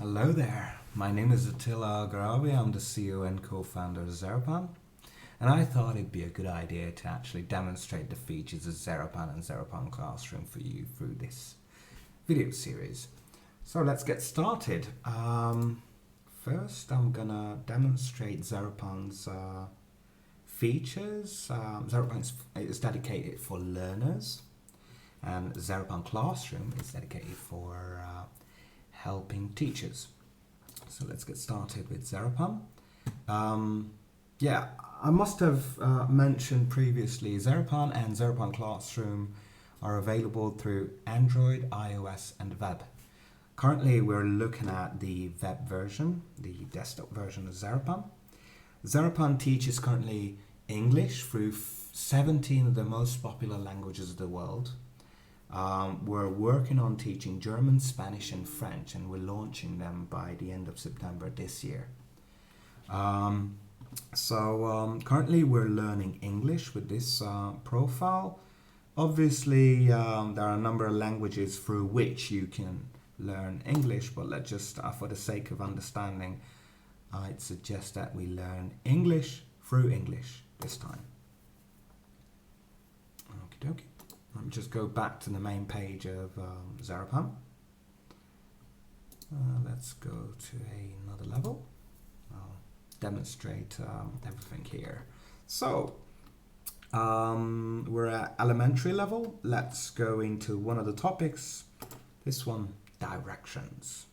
Hello there, my name is Attila Garabi, I'm the CEO and co-founder of Xeropan, and I thought it'd be a good idea to actually demonstrate the features of Xeropan and Xeropan Classroom for you through this video series. So let's get started. First I'm gonna demonstrate Xeropan's features. Xeropan is dedicated for learners, and Xeropan Classroom is dedicated for helping teachers. So let's get started with Xeropan. Yeah, I must have mentioned previously, Xeropan and Xeropan Classroom are available through Android, iOS and web. Currently we're looking at the web version, the desktop version of Xeropan. Xeropan teaches currently English through 17 of the most popular languages of the world. We're working on teaching German, Spanish and French, and we're launching them by the end of September this year. Currently we're learning English with this profile. Obviously there are a number of languages through which you can learn English, but let's just, for the sake of understanding, I'd suggest that we learn English through English this time. Okie dokie. Let me just go back to the main page of Xeropan. Let's go to another level. I'll demonstrate everything here. So, we're at elementary level. Let's go into one of the topics. This one, directions.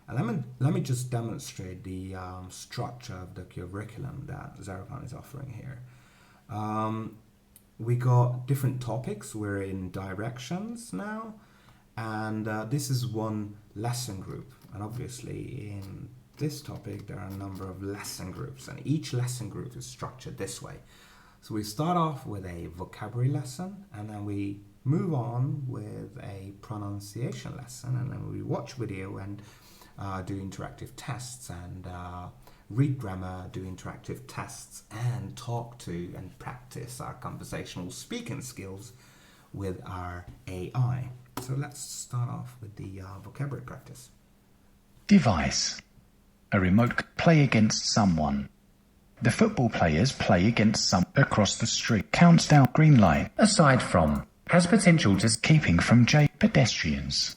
And let me just demonstrate the structure of the curriculum that Xeropan is offering here. We got different topics. We're in directions now, and this is one lesson group, and obviously in this topic there are a number of lesson groups, and each lesson group is structured this way. So we start off with a vocabulary lesson, and then we move on with a pronunciation lesson, and then we watch video and do interactive tests, and read grammar, do interactive tests, and talk to and practice our conversational speaking skills with our AI. So let's start off with the vocabulary practice. Device. A remote play against someone. The football players play against some across the street. Counts down green light. Aside from. Has potential to keeping from pedestrians.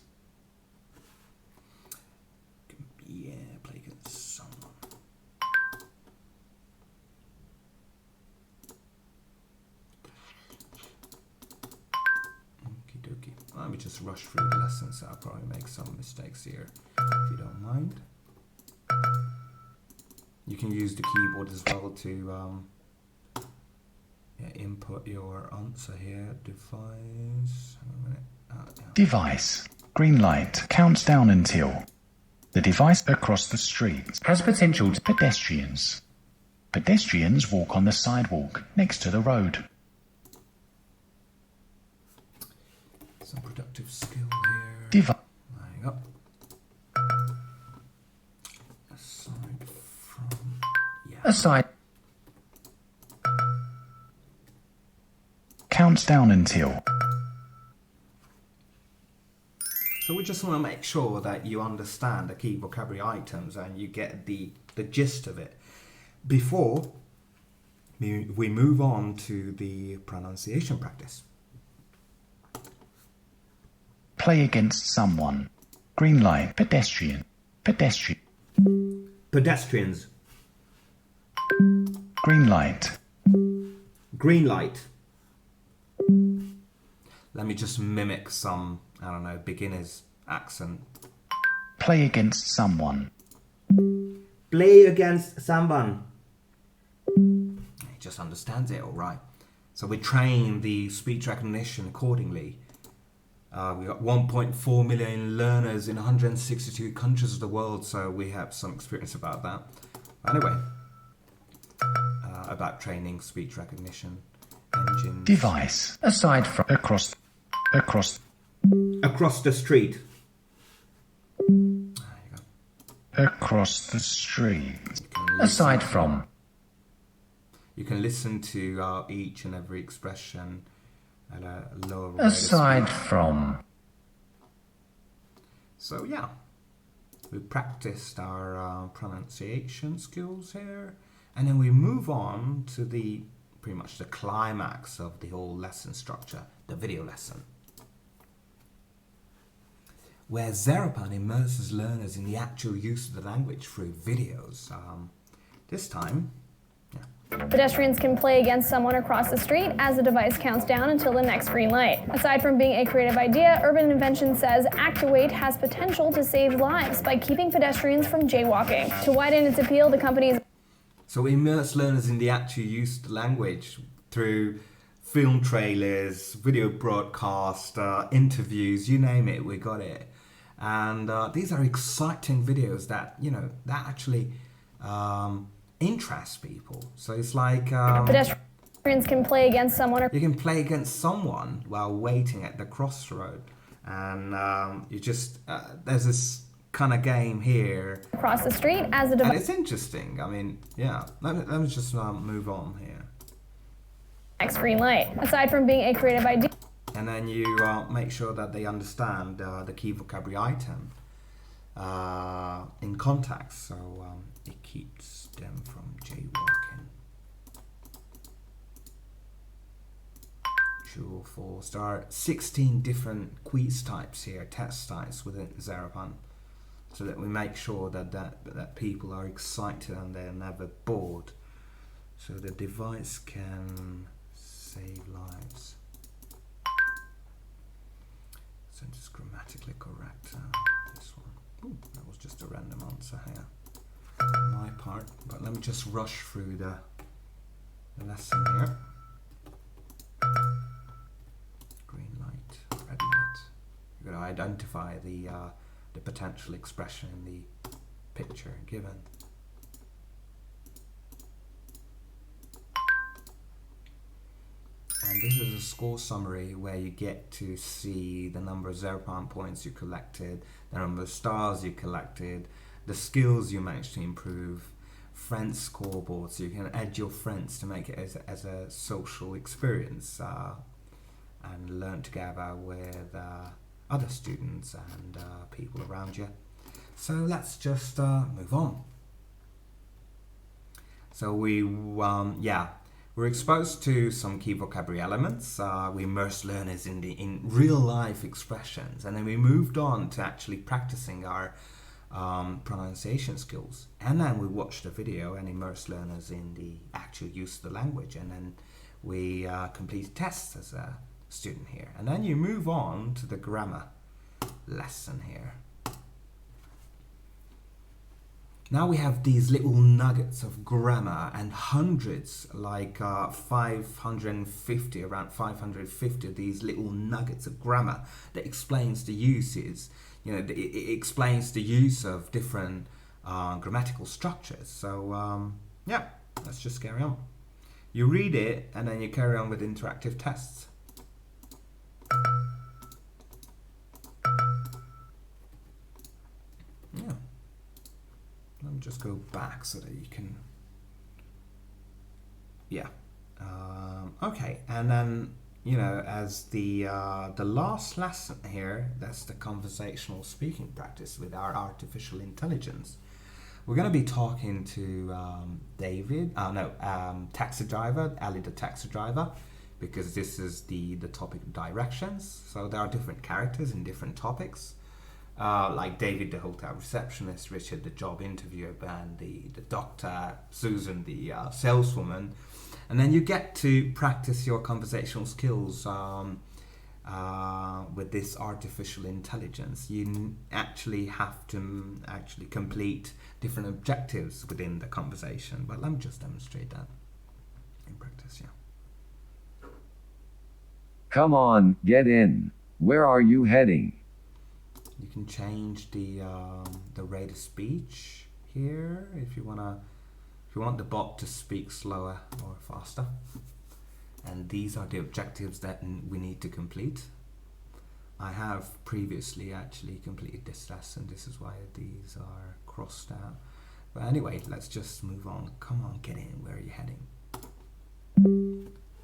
Let me just rush through the lessons, so I'll probably make some mistakes here, if you don't mind. You can use the keyboard as well to input your answer here. Device. Device. Green light. Counts down until. The device across the street has potential to pedestrians. Pedestrians walk on the sidewalk next to the road. Some productive skill here. Device. There you go. Aside from. Yeah. Aside. Counts down until. So we just want to make sure that you understand the key vocabulary items and you get the gist of it before we move on to the pronunciation practice. Play against someone. Green light. Pedestrian. Pedestrian. Pedestrians. Green light. Green light. Let me just mimic some, I don't know, beginner's accent. Play against someone. Play against someone. He just understands it all right. So we train the speech recognition accordingly. We got 1.4 million learners in 162 countries of the world, so we have some experience about that. Anyway, about training speech recognition engines. Device. Aside from across the street. There you go. Across the street. Aside from. You can listen to each and every expression at a lower rate aside from. So yeah, we practiced our pronunciation skills here, and then we move on to the pretty much the climax of the whole lesson structure, the video lesson, where Xeropan immerses learners in the actual use of the language through videos. This time, pedestrians can play against someone across the street as the device counts down until the next green light. Aside from being a creative idea, Urban Invention says Activate has potential to save lives by keeping pedestrians from jaywalking. To widen its appeal, the company's so we immerse learners in the actual use of the language through film trailers, video broadcast, interviews, you name it, we got it. And these are exciting videos that, you know, that actually interest people. So it's like pedestrians can play against someone. You can play against someone while waiting at the crossroad. And you just, there's this kind of game here Across the street as the and device. it's interesting. I mean, yeah, let me just move on here. Next green light. Aside from being a creative idea. And then you make sure that they understand the key vocabulary item in context, so it keeps them from jaywalking. True or false. There are 16 different quiz types here, test types within Xeropan, so that we make sure that people are excited and they're never bored. So the device can save lives. So just grammatically correct this one. Ooh, that was just a random answer here on my part. But let me just rush through the lesson here. Green light, red light. You've got to identify the potential expression in the picture given. And this is a score summary where you get to see the number of Xeropan points you collected, the number of stars you collected, the skills you managed to improve, friends scoreboard, so you can add your friends to make it as a social experience and learn together with other students and people around you. So let's just move on. So we're exposed to some key vocabulary elements. We immerse learners in real life expressions, and then we moved on to actually practicing our pronunciation skills. And then we watched a video and immersed learners in the actual use of the language, and then we completed tests as a student here. And then you move on to the grammar lesson here. Now we have these little nuggets of grammar and hundreds, like 550, around 550 of these little nuggets of grammar that explains the uses. You know, it explains the use of different grammatical structures. So yeah, let's just carry on. You read it and then you carry on with interactive tests. Yeah. Let me just go back so that you can, yeah. Okay, and then, you know, as the last lesson here, that's the conversational speaking practice with our artificial intelligence. We're going to be talking to taxi driver, Ali the taxi driver, because this is the topic of directions. So there are different characters in different topics. Like David, the hotel receptionist, Richard, the job interviewer, and the doctor, Susan, the saleswoman. And then you get to practice your conversational skills with this artificial intelligence. You actually have to complete different objectives within the conversation. But let me just demonstrate that in practice, yeah. Come on, get in. Where are you heading? You can change the rate of speech here if you want the bot to speak slower or faster. And these are the objectives that we need to complete. I have previously actually completed this lesson. This is why these are crossed out. But anyway, let's just move on. Come on, get in. Where are you heading?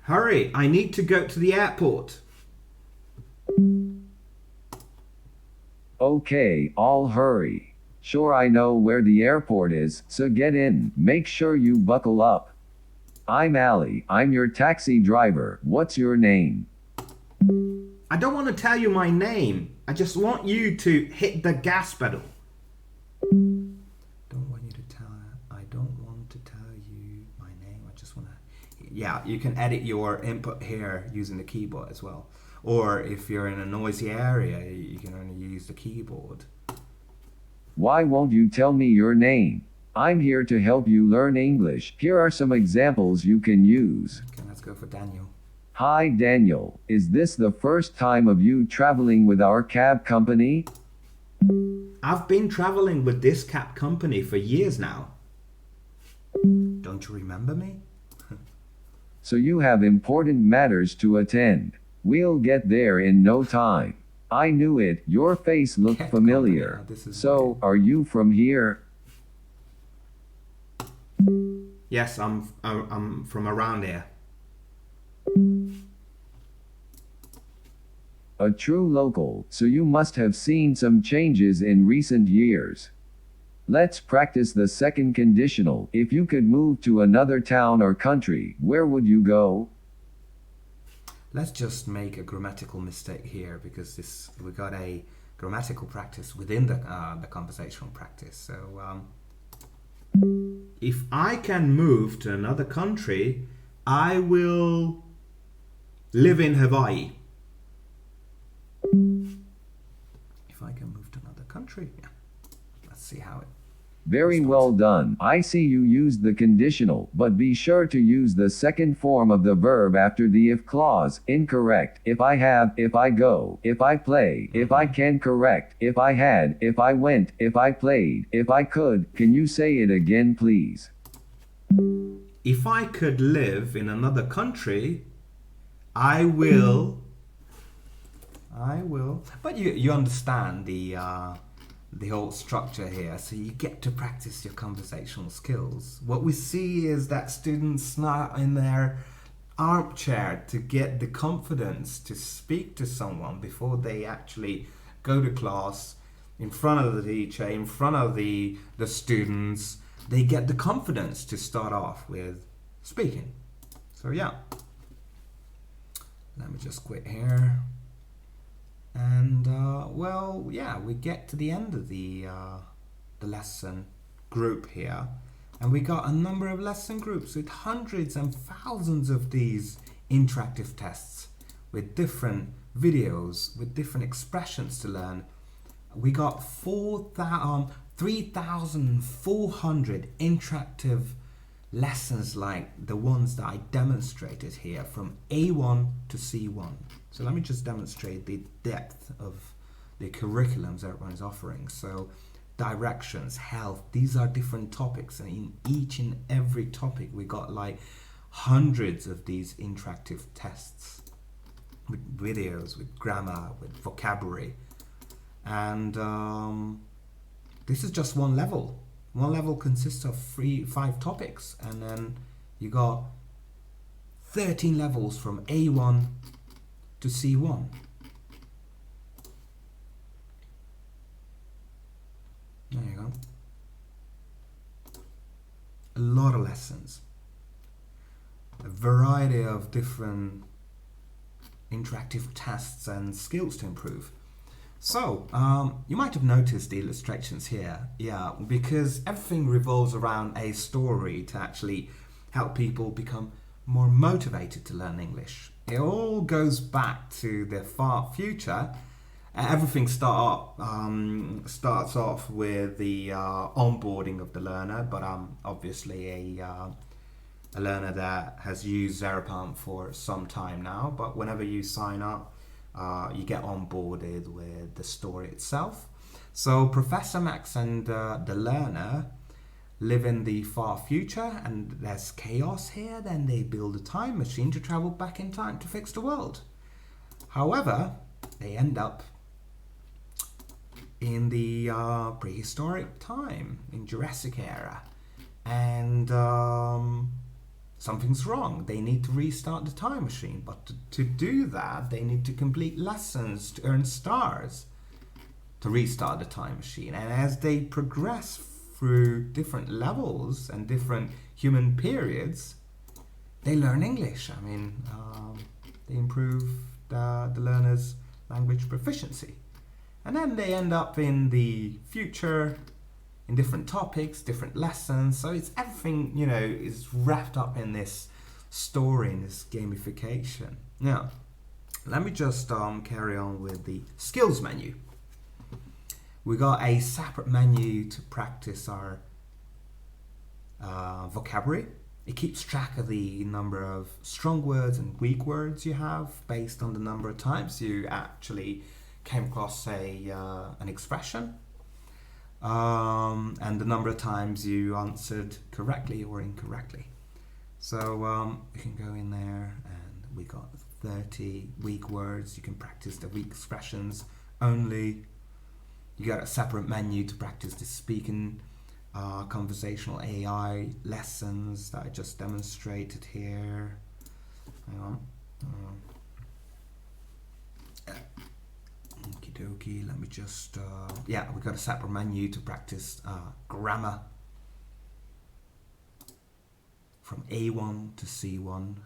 Hurry! I need to go to the airport. Okay, I'll hurry. Sure, I know where the airport is, so get in. Make sure you buckle up. I'm Ali. I'm your taxi driver. What's your name? I don't want to tell you my name. I just want you to hit the gas pedal. I don't want to tell you my name. I just want to... Yeah, you can edit your input here using the keyboard as well. Or if you're in a noisy area, you can only use the keyboard. Why won't you tell me your name? I'm here to help you learn English. Here are some examples you can use. Okay, let's go for Daniel. Hi Daniel, is this the first time of you traveling with our cab company? I've been traveling with this cab company for years now. Don't you remember me? So you have important matters to attend. We'll get there in no time. I knew it, your face looked Cab familiar. company, this is So, weird. are you from here? Yes, I'm from around here. A true local, so you must have seen some changes in recent years. Let's practice the second conditional. If you could move to another town or country, where would you go? Let's just make a grammatical mistake here because we got a grammatical practice within the conversational practice. So if I can move to another country, I will live in Hawaii. If I can move to another country, yeah. Let's see how it... Very well done. I see you used the conditional, but be sure to use the second form of the verb after the if clause. Incorrect. If I have, if I go, if I play, if I can. Correct. If I had, if I went, if I played, if I could. Can you say it again, please? If I could live in another country, I will. But you understand the whole structure here, so you get to practice your conversational skills. What we see is that students not in their armchair to get the confidence to speak to someone before they actually go to class, in front of the teacher, in front of the students. They get the confidence to start off with speaking. So yeah, let me just quit here. And well, yeah, we get to the end of the lesson group here, and we got a number of lesson groups with hundreds and thousands of these interactive tests with different videos, with different expressions to learn. We got 3,400 interactive lessons like the ones that I demonstrated here from A1 to C1. So let me just demonstrate the depth of the curriculums Xeropan is offering. So directions, health, these are different topics, and in each and every topic we got like hundreds of these interactive tests with videos, with grammar, with vocabulary. And this is just one level. One level consists of 5 topics, and then you got 13 levels from A1 to C1. There you go. A lot of lessons. A variety of different interactive tests and skills to improve. So, you might have noticed the illustrations here, yeah, because everything revolves around a story to actually help people become more motivated to learn English. It all goes back to the far future. Everything starts off with the onboarding of the learner, but obviously a learner that has used Xeropan for some time now. But whenever you sign up, you get onboarded with the story itself. So Professor Max and the learner live in the far future, and there's chaos here. Then they build a time machine to travel back in time to fix the world. However, they end up in the prehistoric time, in Jurassic era, and something's wrong. They need to restart the time machine, but to do that they need to complete lessons to earn stars. to restart the time machine. And as they progress through different levels and different human periods, they learn English. I mean, they improve the learner's language proficiency. And then they end up in the future in different topics, different lessons. So it's everything, is wrapped up in this story, in this gamification. Now, let me just carry on with the skills menu. We got a separate menu to practice our vocabulary. It keeps track of the number of strong words and weak words you have based on the number of times you actually came across an expression, and the number of times you answered correctly or incorrectly. So you can go in there, and we got 30 weak words. You can practice the weak expressions only. You got a separate menu to practice the speaking conversational AI lessons that I just demonstrated here. Hang on. Okie dokie, let me just, yeah, we've got a separate menu to practice grammar from A1 to C1.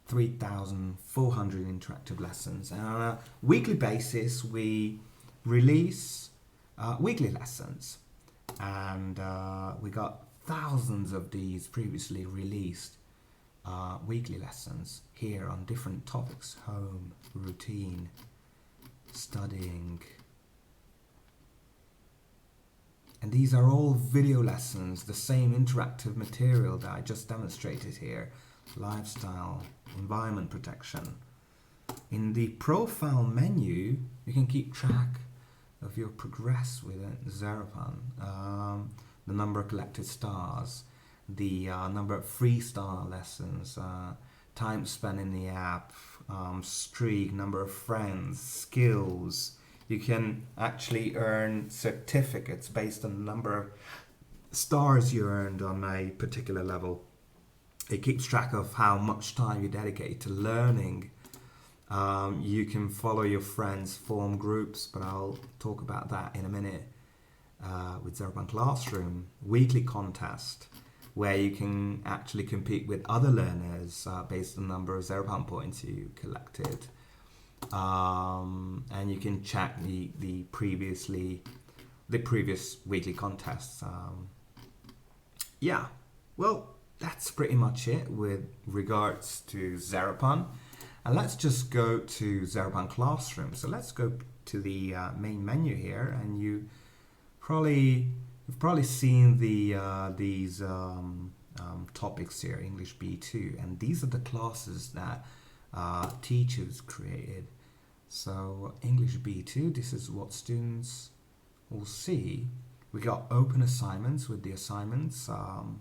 3,400 interactive lessons. And on a weekly basis, we release weekly lessons. And we got thousands of these previously released weekly lessons here on different topics: home, routine, studying. And these are all video lessons, the same interactive material that I just demonstrated here: lifestyle, environment protection. In the profile menu, you can keep track of your progress within Xeropan, the number of collected stars, the number of freestyle lessons, time spent in the app, streak, number of friends, skills. You can actually earn certificates based on the number of stars you earned on a particular level. It keeps track of how much time you dedicate to learning. You can follow your friends, form groups, but I'll talk about that in a minute. With Xeropan Classroom, weekly contest, where you can actually compete with other learners based on the number of Xeropan points you collected. And you can check the previous weekly contests. Yeah, well, that's pretty much it with regards to Xeropan. And let's just go to Xeropan Classroom. So let's go to the main menu here, and you've probably seen these topics here, English B2, and these are the classes that teachers created. So English B2, this is what students will see. We got open assignments with the assignments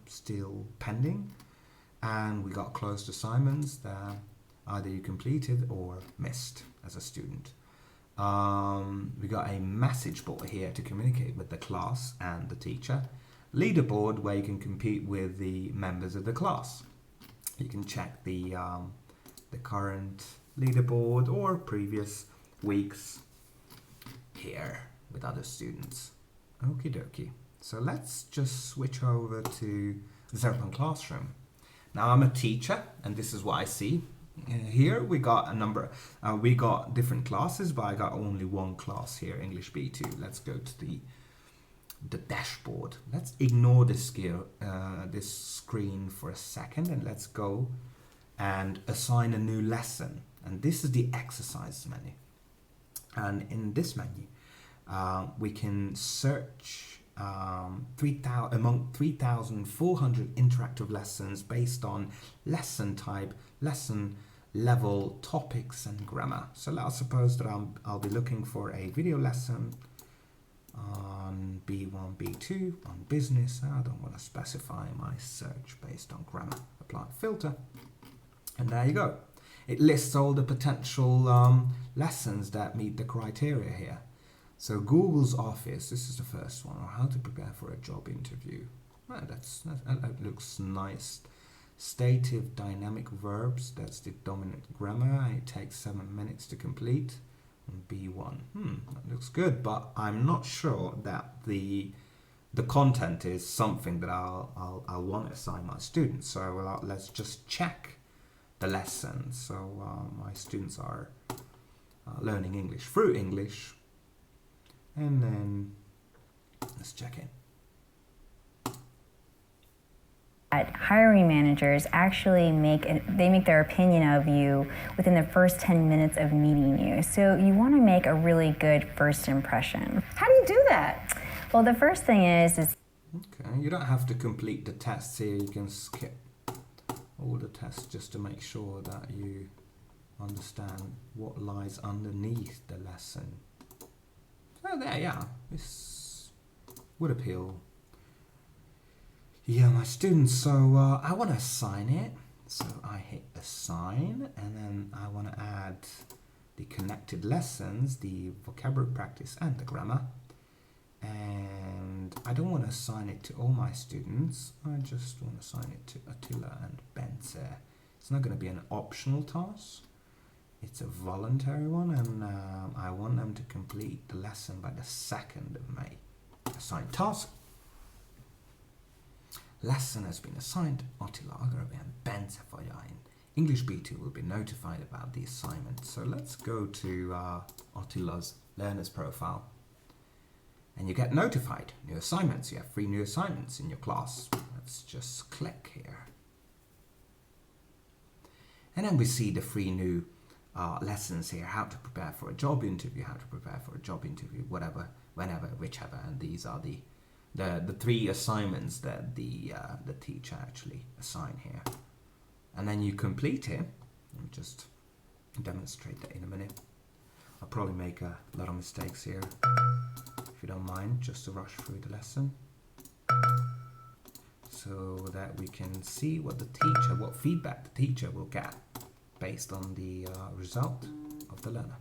still pending, and we got closed assignments that either you completed or missed as a student. We got a message board here to communicate with the class and the teacher. Leaderboard, where you can compete with the members of the class. You can check the current leaderboard or previous weeks here with other students. Okie dokie. So let's just switch over to Xeropan Classroom. Now I'm a teacher, and this is what I see. Here we got a number, we got different classes, but I got only one class here, English B2. Let's go to the dashboard. Let's ignore this screen for a second, and let's go and assign a new lesson. And this is the exercise menu. And in this menu, we can search among 3,400 interactive lessons based on lesson type, lesson level, topics, and grammar. So let's suppose that I'll be looking for a video lesson on B1, B2, on business. I don't want to specify my search based on grammar. Apply filter, and there you go. It lists all the potential lessons that meet the criteria here. So Google's Office, this is the first one, or how to prepare for a job interview. Well, that looks nice. Stative dynamic verbs, that's the dominant grammar. It takes 7 minutes to complete. B1. That looks good, but I'm not sure that the content is something that I'll want to assign my students. So let's just check the lesson. So my students are learning English through English, and then let's check it. Hiring managers actually make their opinion of you within the first 10 minutes of meeting you. So you want to make a really good first impression. How do you do that? Well, the first thing is Okay, you don't have to complete the tests here. You can skip all the tests just to make sure that you understand what lies underneath the lesson. So there, yeah, this would appeal. Yeah, my students, so I want to assign it. So I hit assign, and then I want to add the connected lessons, the vocabulary practice and the grammar. And I don't want to assign it to all my students. I just want to assign it to Attila and Bence. It's not going to be an optional task. It's a voluntary one, and I want them to complete the lesson by the 2nd of May. Assigned task. Lesson has been assigned to Attila and Bence for you. English B2 will be notified about the assignment. So let's go to Attila's learner's profile. And you get notified. New assignments. You have 3 new assignments in your class. Let's just click here. And then we see the 3 new lessons here. How to prepare for a job interview, whatever, whenever, whichever. And these are the 3 assignments that the teacher actually assigned here. And then you complete it. Let me just demonstrate that in a minute. I'll probably make a lot of mistakes here, if you don't mind, just to rush through the lesson, so that we can see what feedback the teacher will get based on the result of the learner.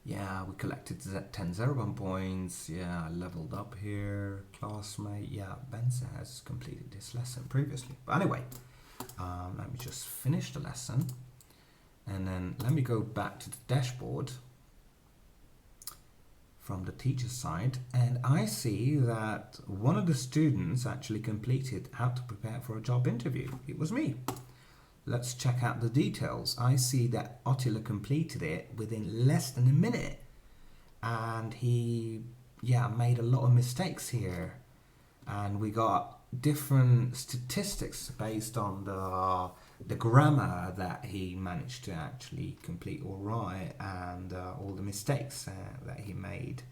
Yeah, we collected 10 Xeropan points. Yeah, I leveled up here. Classmate. Yeah, Bence has completed this lesson previously. But anyway, let me just finish the lesson. And then let me go back to the dashboard from the teacher's side. And I see that one of the students actually completed how to prepare for a job interview. It was me. Let's check out the details. I see that Attila completed it within less than a minute, and he made a lot of mistakes here, and we got different statistics based on the grammar that he managed to actually complete all right, and all the mistakes that he made.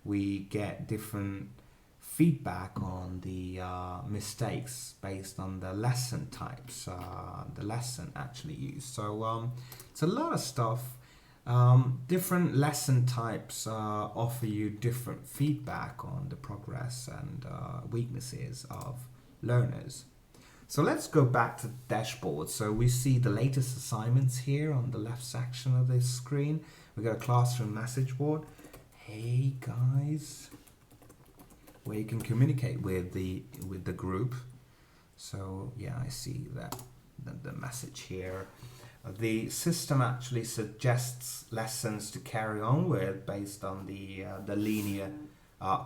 We get different feedback on the mistakes based on the lesson types the lesson actually used. So it's a lot of stuff. Different lesson types offer you different feedback on the progress and weaknesses of learners. So let's go back to the dashboard. So we see the latest assignments here on the left section of this screen. We got a classroom message board. Hey guys, where you can communicate with the group. So yeah, I see that the message here. The system actually suggests lessons to carry on with based on the linear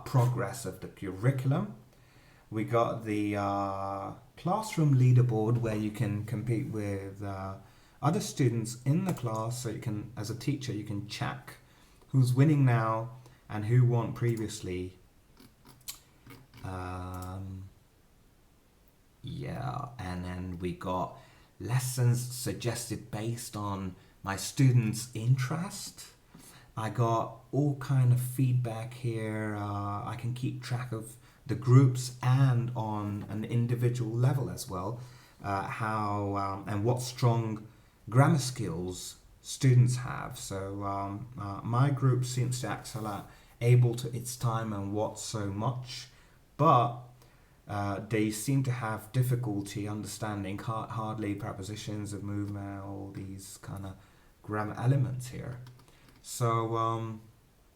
progress of the curriculum. We got the classroom leaderboard where you can compete with other students in the class. So you can, as a teacher, you can check who's winning now and who won previously. And then we got lessons suggested based on my students' interest. I got all kind of feedback here. I can keep track of the groups and on an individual level as well, how and what strong grammar skills students have. So my group seems to excel at able to its time and what so much, but they seem to have difficulty understanding hardly prepositions of movement, all these kind of grammar elements here. So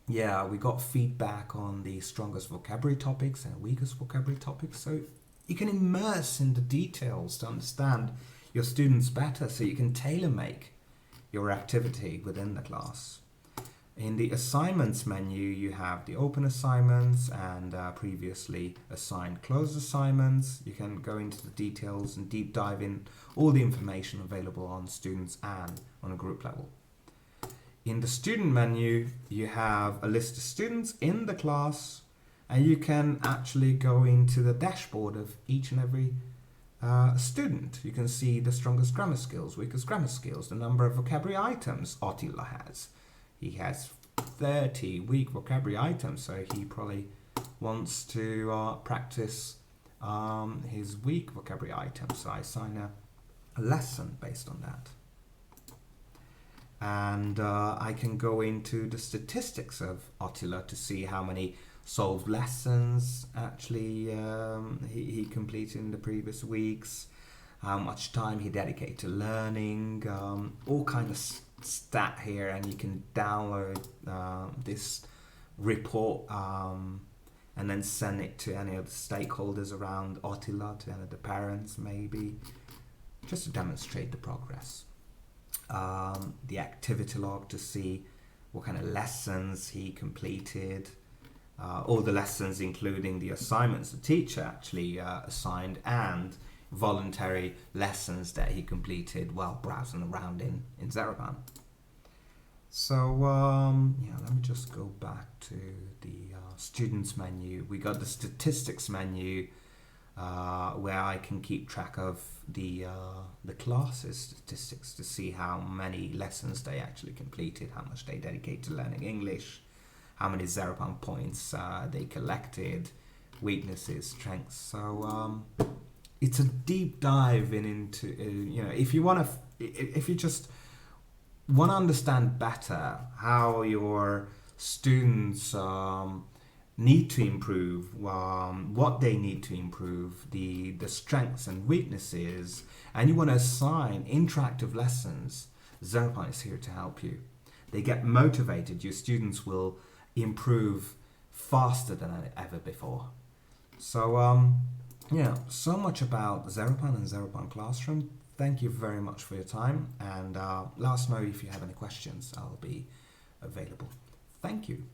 yeah, we got feedback on the strongest vocabulary topics and weakest vocabulary topics. So you can immerse in the details to understand your students better, so you can tailor make your activity within the class. In the assignments menu, you have the open assignments and previously assigned closed assignments. You can go into the details and deep dive in all the information available on students and on a group level. In the student menu, you have a list of students in the class, and you can actually go into the dashboard of each and every student. You can see the strongest grammar skills, weakest grammar skills, the number of vocabulary items Attila has. He has 30 weak vocabulary items, so he probably wants to practice his weak vocabulary items. So I assign a lesson based on that. And I can go into the statistics of Attila to see how many solved lessons actually he completed in the previous weeks, how much time he dedicated to learning, all kind of stat here, and you can download this report and then send it to any of the stakeholders around Attila, to any of the parents maybe, just to demonstrate the progress. The activity log to see what kind of lessons he completed, all the lessons including the assignments the teacher actually assigned, and voluntary lessons that he completed while browsing around in Xeropan. So yeah, let me just go back to the students menu. We got the statistics menu where I can keep track of the classes statistics to see how many lessons they actually completed, how much they dedicated to learning English, how many Xeropan points they collected, weaknesses, strengths. So it's a deep dive into if you just want to understand better how your students need to improve, what they need to improve, the strengths and weaknesses, and you want to assign interactive lessons, Xeropan is here to help you. They get motivated, your students will improve faster than ever before. So so much about Xeropan and Xeropan Classroom. Thank you very much for your time, and let us know if you have any questions. I'll be available. Thank you.